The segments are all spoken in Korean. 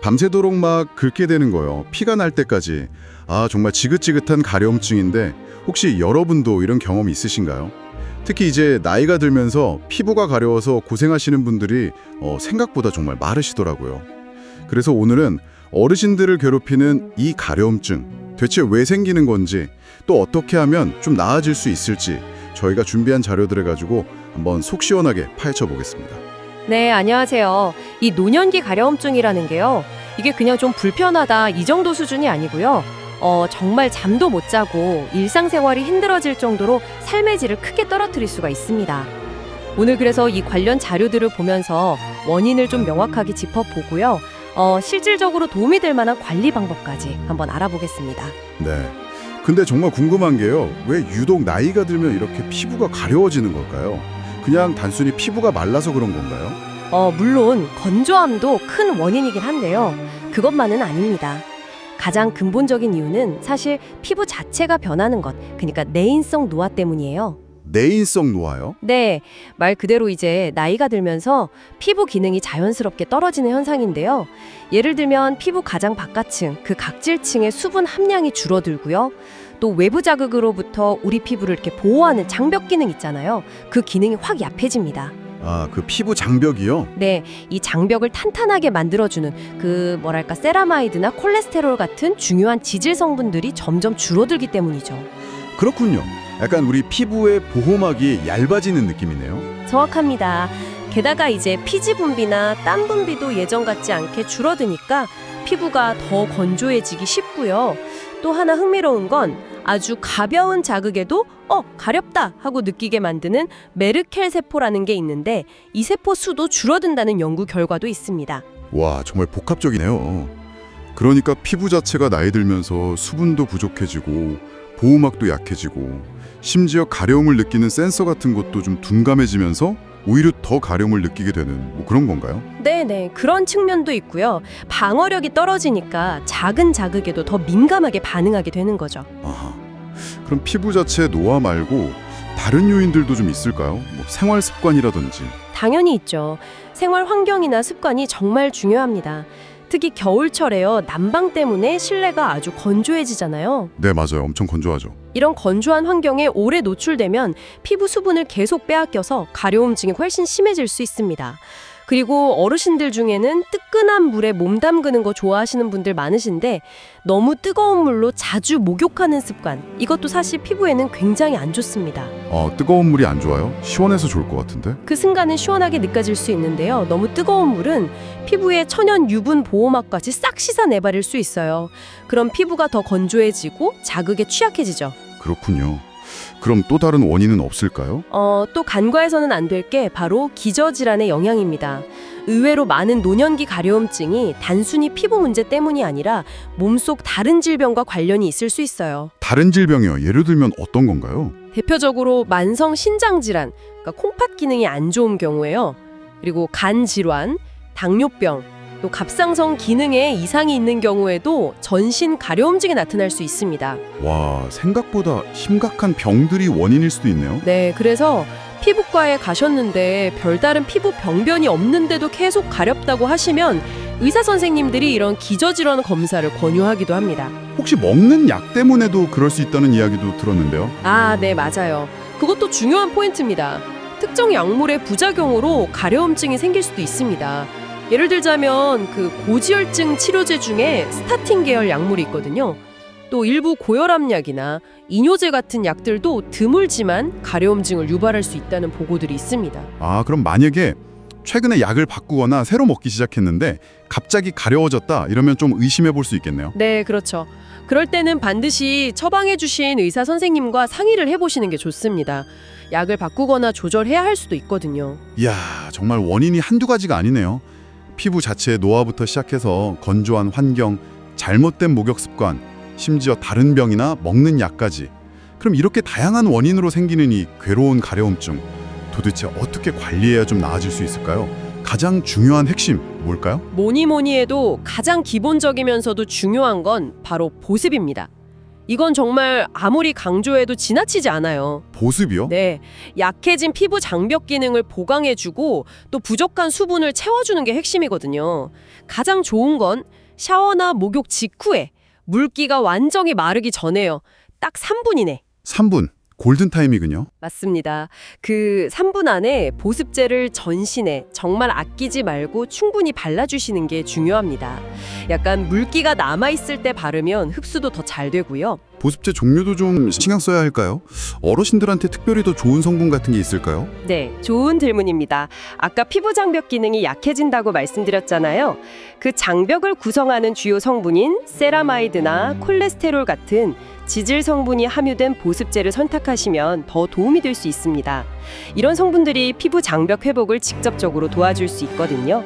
밤새도록 막 긁게 되는 거예요. 피가 날 때까지. 아, 정말 지긋지긋한 가려움증인데 혹시 여러분도 이런 경험 있으신가요? 특히 이제 나이가 들면서 피부가 가려워서 고생하시는 분들이 생각보다 정말 많으시더라고요. 그래서 오늘은 어르신들을 괴롭히는 이 가려움증, 대체 왜 생기는 건지, 또 어떻게 하면 좀 나아질 수 있을지 저희가 준비한 자료들을 가지고 한번 속 시원하게 파헤쳐 보겠습니다. 네, 안녕하세요. 이 노년기 가려움증이라는 게요. 이게 그냥 좀 불편하다 이 정도 수준이 아니고요. 정말 잠도 못 자고 일상생활이 힘들어질 정도로 삶의 질을 크게 떨어뜨릴 수가 있습니다. 오늘 그래서 이 관련 자료들을 보면서 원인을 좀 명확하게 짚어보고요. 실질적으로 도움이 될 만한 관리 방법까지 한번 알아보겠습니다. 네. 근데 정말 궁금한 게요. 왜 유독 나이가 들면 이렇게 피부가 가려워지는 걸까요? 그냥 단순히 피부가 말라서 그런 건가요? 물론 건조함도 큰 원인이긴 한데요. 그것만은 아닙니다. 가장 근본적인 이유는 사실 피부 자체가 변하는 것, 그러니까 내인성 노화 때문이에요. 내인성 노화요? 네, 말 그대로 이제 나이가 들면서 피부 기능이 자연스럽게 떨어지는 현상인데요. 예를 들면 피부 가장 바깥층, 그 각질층의 수분 함량이 줄어들고요. 또 외부 자극으로부터 우리 피부를 이렇게 보호하는 장벽 기능 있잖아요. 그 기능이 확 약해집니다. 아, 그 피부 장벽이요? 네, 이 장벽을 탄탄하게 만들어주는 세라마이드나 콜레스테롤 같은 중요한 지질 성분들이 점점 줄어들기 때문이죠. 그렇군요. 약간 우리 피부의 보호막이 얇아지는 느낌이네요. 정확합니다. 게다가 이제 피지 분비나 땀 분비도 예전 같지 않게 줄어드니까 피부가 더 건조해지기 쉽고요. 또 하나 흥미로운 건 아주 가벼운 자극에도 가렵다 하고 느끼게 만드는 메르켈 세포라는 게 있는데 이 세포 수도 줄어든다는 연구 결과도 있습니다. 와, 정말 복합적이네요. 그러니까 피부 자체가 나이 들면서 수분도 부족해지고 보호막도 약해지고 심지어 가려움을 느끼는 센서 같은 것도 좀 둔감해지면서 오히려 더 가려움을 느끼게 되는 그런 건가요? 네네, 그런 측면도 있고요. 방어력이 떨어지니까 작은 자극에도 더 민감하게 반응하게 되는 거죠. 아하. 그럼 피부 자체 노화 말고 다른 요인들도 좀 있을까요? 생활 습관이라든지. 당연히 있죠. 생활 환경이나 습관이 정말 중요합니다. 특히 겨울철에요. 난방 때문에 실내가 아주 건조해지잖아요. 네, 맞아요. 엄청 건조하죠. 이런 건조한 환경에 오래 노출되면 피부 수분을 계속 빼앗겨서 가려움증이 훨씬 심해질 수 있습니다. 그리고 어르신들 중에는 뜨끈한 물에 몸 담그는 거 좋아하시는 분들 많으신데 너무 뜨거운 물로 자주 목욕하는 습관, 이것도 사실 피부에는 굉장히 안 좋습니다. 뜨거운 물이 안 좋아요? 시원해서 좋을 것 같은데? 그 순간은 시원하게 느껴질 수 있는데요. 너무 뜨거운 물은 피부의 천연 유분 보호막까지 싹 씻어내버릴 수 있어요. 그럼 피부가 더 건조해지고 자극에 취약해지죠. 그렇군요. 그럼 또 다른 원인은 없을까요? 또 간과해서는 안 될 게 바로 기저질환의 영향입니다. 의외로 많은 노년기 가려움증이 단순히 피부 문제 때문이 아니라 몸속 다른 질병과 관련이 있을 수 있어요. 다른 질병이요. 예를 들면 어떤 건가요? 대표적으로 만성 신장 질환, 그러니까 콩팥 기능이 안 좋은 경우에요. 그리고 간 질환, 당뇨병, 또 갑상선 기능에 이상이 있는 경우에도 전신 가려움증이 나타날 수 있습니다. 와, 생각보다 심각한 병들이 원인일 수도 있네요. 네, 그래서 피부과에 가셨는데 별다른 피부 병변이 없는데도 계속 가렵다고 하시면 의사 선생님들이 이런 기저질환 검사를 권유하기도 합니다. 혹시 먹는 약 때문에도 그럴 수 있다는 이야기도 들었는데요. 아, 네, 맞아요. 그것도 중요한 포인트입니다. 특정 약물의 부작용으로 가려움증이 생길 수도 있습니다. 예를 들자면 고지혈증 치료제 중에 스타틴 계열 약물이 있거든요. 또 일부 고혈압약이나 이뇨제 같은 약들도 드물지만 가려움증을 유발할 수 있다는 보고들이 있습니다. 아, 그럼 만약에 최근에 약을 바꾸거나 새로 먹기 시작했는데 갑자기 가려워졌다 이러면 좀 의심해 볼 수 있겠네요. 네, 그렇죠. 그럴 때는 반드시 처방해 주신 의사 선생님과 상의를 해보시는 게 좋습니다. 약을 바꾸거나 조절해야 할 수도 있거든요. 이야, 정말 원인이 한두 가지가 아니네요. 피부 자체의 노화부터 시작해서 건조한 환경, 잘못된 목욕 습관, 심지어 다른 병이나 먹는 약까지. 그럼 이렇게 다양한 원인으로 생기는 이 괴로운 가려움증, 도대체 어떻게 관리해야 좀 나아질 수 있을까요? 가장 중요한 핵심 뭘까요? 뭐니 해도 가장 기본적이면서도 중요한 건 바로 보습입니다. 이건 정말 아무리 강조해도 지나치지 않아요. 보습이요? 네, 약해진 피부 장벽 기능을 보강해주고 또 부족한 수분을 채워주는 게 핵심이거든요. 가장 좋은 건 샤워나 목욕 직후에 물기가 완전히 마르기 전에요. 딱 3분 이내. 3분. 골든타임이군요. 맞습니다. 그 3분 안에 보습제를 전신에 정말 아끼지 말고 충분히 발라주시는 게 중요합니다. 약간 물기가 남아있을 때 바르면 흡수도 더 잘 되고요. 보습제 종류도 좀 신경 써야 할까요? 어르신들한테 특별히 더 좋은 성분 같은 게 있을까요? 네, 좋은 질문입니다. 아까 피부 장벽 기능이 약해진다고 말씀드렸잖아요. 그 장벽을 구성하는 주요 성분인 세라마이드나 콜레스테롤 같은 지질 성분이 함유된 보습제를 선택하시면 더 도움이 될 수 있습니다. 이런 성분들이 피부 장벽 회복을 직접적으로 도와줄 수 있거든요.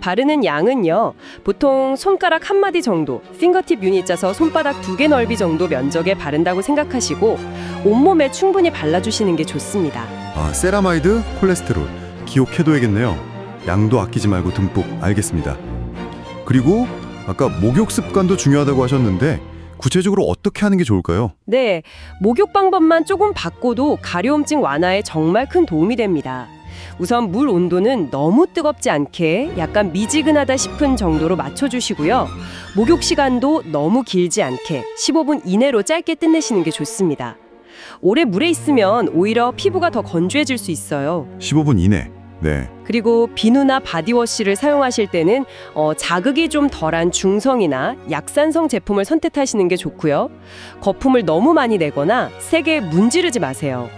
바르는 양은요, 보통 손가락 한 마디 정도, 핑거팁 유닛 짜서 손바닥 2개 넓이 정도 면적에 바른다고 생각하시고 온몸에 충분히 발라주시는 게 좋습니다. 아, 세라마이드, 콜레스테롤 기억해둬야겠네요. 양도 아끼지 말고 듬뿍. 알겠습니다. 그리고 아까 목욕 습관도 중요하다고 하셨는데 구체적으로 어떻게 하는 게 좋을까요? 네, 목욕 방법만 조금 바꿔도 가려움증 완화에 정말 큰 도움이 됩니다. 우선 물 온도는 너무 뜨겁지 않게 약간 미지근하다 싶은 정도로 맞춰주시고요. 목욕 시간도 너무 길지 않게 15분 이내로 짧게 끝내시는 게 좋습니다. 오래 물에 있으면 오히려 피부가 더 건조해질 수 있어요. 15분 이내. 네. 그리고 비누나 바디워시를 사용하실 때는 자극이 좀 덜한 중성이나 약산성 제품을 선택하시는 게 좋고요. 거품을 너무 많이 내거나 세게 문지르지 마세요.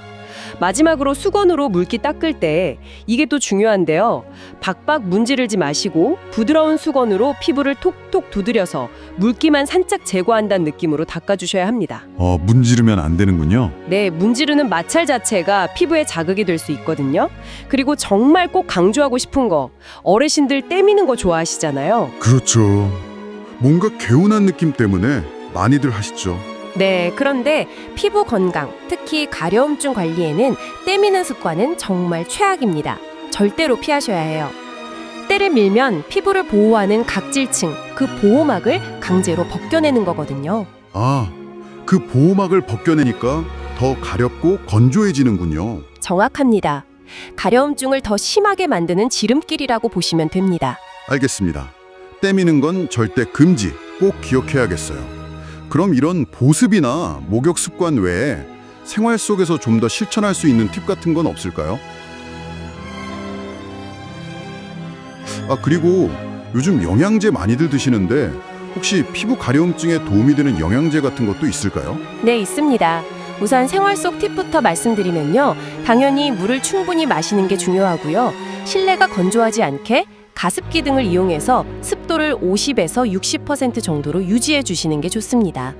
마지막으로 수건으로 물기 닦을 때 이게 또 중요한데요. 박박 문지르지 마시고 부드러운 수건으로 피부를 톡톡 두드려서 물기만 살짝 제거한다는 느낌으로 닦아주셔야 합니다. 문지르면 안 되는군요. 네, 문지르는 마찰 자체가 피부에 자극이 될 수 있거든요. 그리고 정말 꼭 강조하고 싶은 거, 어르신들 때미는 거 좋아하시잖아요. 그렇죠. 뭔가 개운한 느낌 때문에 많이들 하시죠. 네, 그런데 피부 건강, 특히 가려움증 관리에는 때미는 습관은 정말 최악입니다. 절대로 피하셔야 해요. 때를 밀면 피부를 보호하는 각질층, 그 보호막을 강제로 벗겨내는 거거든요. 아, 그 보호막을 벗겨내니까 더 가렵고 건조해지는군요. 정확합니다. 가려움증을 더 심하게 만드는 지름길이라고 보시면 됩니다. 알겠습니다. 때미는 건 절대 금지. 꼭 기억해야겠어요. 그럼 이런 보습이나 목욕 습관 외에 생활 속에서 좀 더 실천할 수 있는 팁 같은 건 없을까요? 그리고 요즘 영양제 많이들 드시는데 혹시 피부 가려움증에 도움이 되는 영양제 같은 것도 있을까요? 네, 있습니다. 우선 생활 속 팁부터 말씀드리면요. 당연히 물을 충분히 마시는 게 중요하고요. 실내가 건조하지 않게 가습기 등을 이용해서 습도를 50에서 60% 정도로 유지해 주시는 게 좋습니다.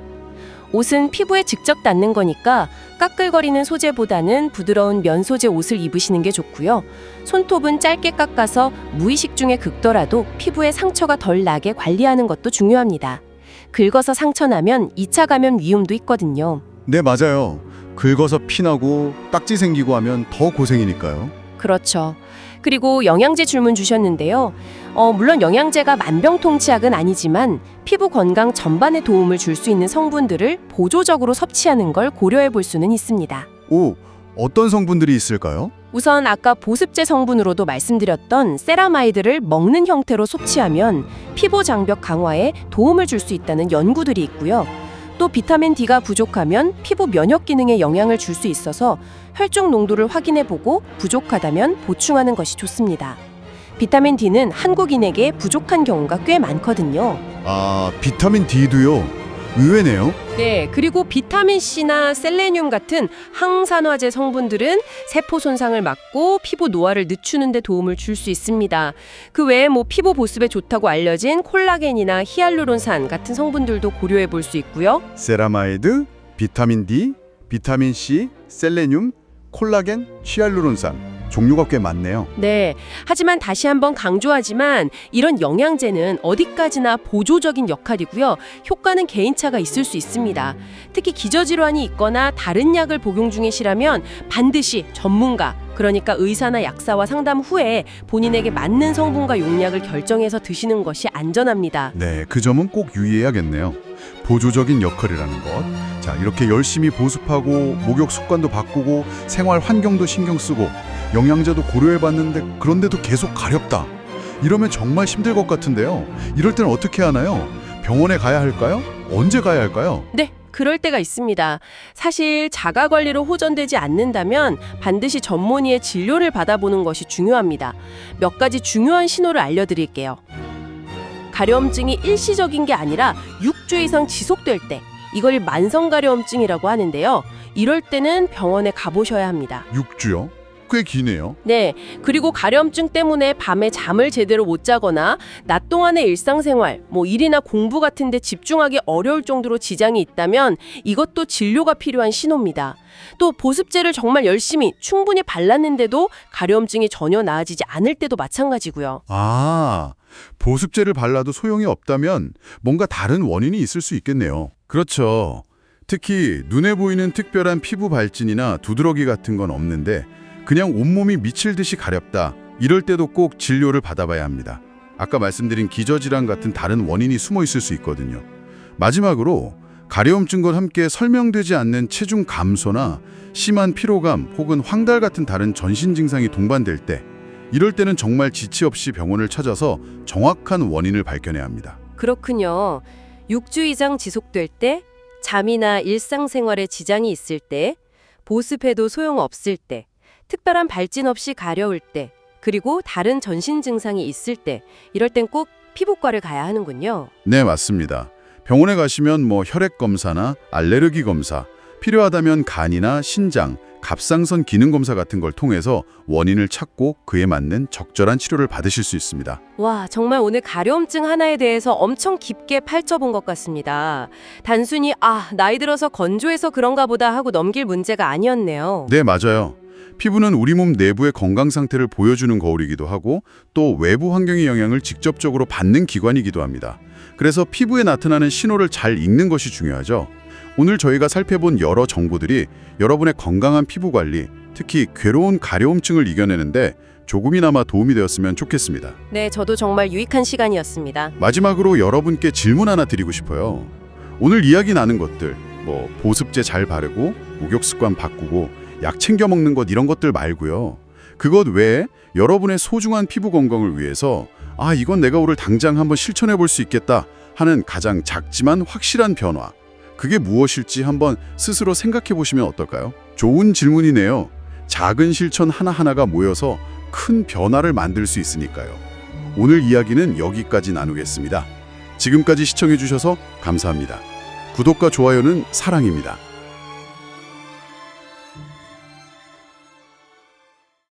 옷은 피부에 직접 닿는 거니까 까끌거리는 소재보다는 부드러운 면 소재 옷을 입으시는 게 좋고요. 손톱은 짧게 깎아서 무의식 중에 긁더라도 피부에 상처가 덜 나게 관리하는 것도 중요합니다. 긁어서 상처 나면 2차 감염 위험도 있거든요. 네, 맞아요. 긁어서 피나고 딱지 생기고 하면 더 고생이니까요. 그렇죠. 그리고 영양제 질문 주셨는데요. 물론 영양제가 만병통치약은 아니지만 피부 건강 전반에 도움을 줄 수 있는 성분들을 보조적으로 섭취하는 걸 고려해 볼 수는 있습니다. 오, 어떤 성분들이 있을까요? 우선 아까 보습제 성분으로도 말씀드렸던 세라마이드를 먹는 형태로 섭취하면 피부 장벽 강화에 도움을 줄 수 있다는 연구들이 있고요. 또 비타민 D가 부족하면 피부 면역 기능에 영향을 줄 수 있어서 혈중 농도를 확인해보고 부족하다면 보충하는 것이 좋습니다. 비타민 D는 한국인에게 부족한 경우가 꽤 많거든요. 비타민 D도요? 의외네요. 네, 그리고 비타민 C나 셀레늄 같은 항산화제 성분들은 세포 손상을 막고 피부 노화를 늦추는 데 도움을 줄 수 있습니다. 그 외에 피부 보습에 좋다고 알려진 콜라겐이나 히알루론산 같은 성분들도 고려해 볼 수 있고요. 세라마이드, 비타민 D, 비타민 C, 셀레늄, 콜라겐, 히알루론산. 종류가 꽤 많네요. 네, 하지만 다시 한번 강조하지만 이런 영양제는 어디까지나 보조적인 역할이고요. 효과는 개인차가 있을 수 있습니다. 특히 기저질환이 있거나 다른 약을 복용 중이시라면 반드시 전문가, 그러니까 의사나 약사와 상담 후에 본인에게 맞는 성분과 용량을 결정해서 드시는 것이 안전합니다. 네, 그 점은 꼭 유의해야겠네요. 보조적인 역할이라는 것. 자, 이렇게 열심히 보습하고 목욕 습관도 바꾸고 생활 환경도 신경 쓰고 영양제도 고려해 봤는데 그런데도 계속 가렵다. 이러면 정말 힘들 것 같은데요. 이럴 때는 어떻게 하나요? 병원에 가야 할까요? 언제 가야 할까요? 네, 그럴 때가 있습니다. 사실 자가 관리로 호전되지 않는다면 반드시 전문의의 진료를 받아보는 것이 중요합니다. 몇 가지 중요한 신호를 알려드릴게요. 가려움증이 일시적인 게 아니라 6주 이상 지속될 때, 이걸 만성 가려움증이라고 하는데요. 이럴 때는 병원에 가보셔야 합니다. 6주요? 꽤 기네요. 네, 그리고 가려움증 때문에 밤에 잠을 제대로 못 자거나 낮 동안의 일상생활, 일이나 공부 같은 데 집중하기 어려울 정도로 지장이 있다면 이것도 진료가 필요한 신호입니다. 또 보습제를 정말 열심히 충분히 발랐는데도 가려움증이 전혀 나아지지 않을 때도 마찬가지고요. 아, 보습제를 발라도 소용이 없다면 뭔가 다른 원인이 있을 수 있겠네요. 그렇죠. 특히 눈에 보이는 특별한 피부 발진이나 두드러기 같은 건 없는데 그냥 온몸이 미칠 듯이 가렵다. 이럴 때도 꼭 진료를 받아봐야 합니다. 아까 말씀드린 기저질환 같은 다른 원인이 숨어 있을 수 있거든요. 마지막으로 가려움증과 함께 설명되지 않는 체중 감소나 심한 피로감 혹은 황달 같은 다른 전신 증상이 동반될 때 이럴 때는 정말 지체 없이 병원을 찾아서 정확한 원인을 밝혀내야 합니다. 그렇군요. 6주 이상 지속될 때, 잠이나 일상생활에 지장이 있을 때, 보습해도 소용없을 때, 특별한 발진 없이 가려울 때, 그리고 다른 전신 증상이 있을 때, 이럴 땐 꼭 피부과를 가야 하는군요. 네, 맞습니다. 병원에 가시면 혈액 검사나 알레르기 검사, 필요하다면 간이나 신장, 갑상선 기능 검사 같은 걸 통해서 원인을 찾고 그에 맞는 적절한 치료를 받으실 수 있습니다. 와, 정말 오늘 가려움증 하나에 대해서 엄청 깊게 파헤쳐본 것 같습니다. 단순히 나이 들어서 건조해서 그런가 보다 하고 넘길 문제가 아니었네요. 네, 맞아요. 피부는 우리 몸 내부의 건강 상태를 보여주는 거울이기도 하고 또 외부 환경의 영향을 직접적으로 받는 기관이기도 합니다. 그래서 피부에 나타나는 신호를 잘 읽는 것이 중요하죠. 오늘 저희가 살펴본 여러 정보들이 여러분의 건강한 피부 관리, 특히 괴로운 가려움증을 이겨내는데 조금이나마 도움이 되었으면 좋겠습니다. 네, 저도 정말 유익한 시간이었습니다. 마지막으로 여러분께 질문 하나 드리고 싶어요. 오늘 이야기 나눈 것들, 보습제 잘 바르고 목욕 습관 바꾸고 약 챙겨 먹는 것 이런 것들 말고요. 그것 외에 여러분의 소중한 피부 건강을 위해서 이건 내가 오늘 당장 한번 실천해 볼 수 있겠다 하는 가장 작지만 확실한 변화. 그게 무엇일지 한번 스스로 생각해 보시면 어떨까요? 좋은 질문이네요. 작은 실천 하나하나가 모여서 큰 변화를 만들 수 있으니까요. 오늘 이야기는 여기까지 나누겠습니다. 지금까지 시청해 주셔서 감사합니다. 구독과 좋아요는 사랑입니다.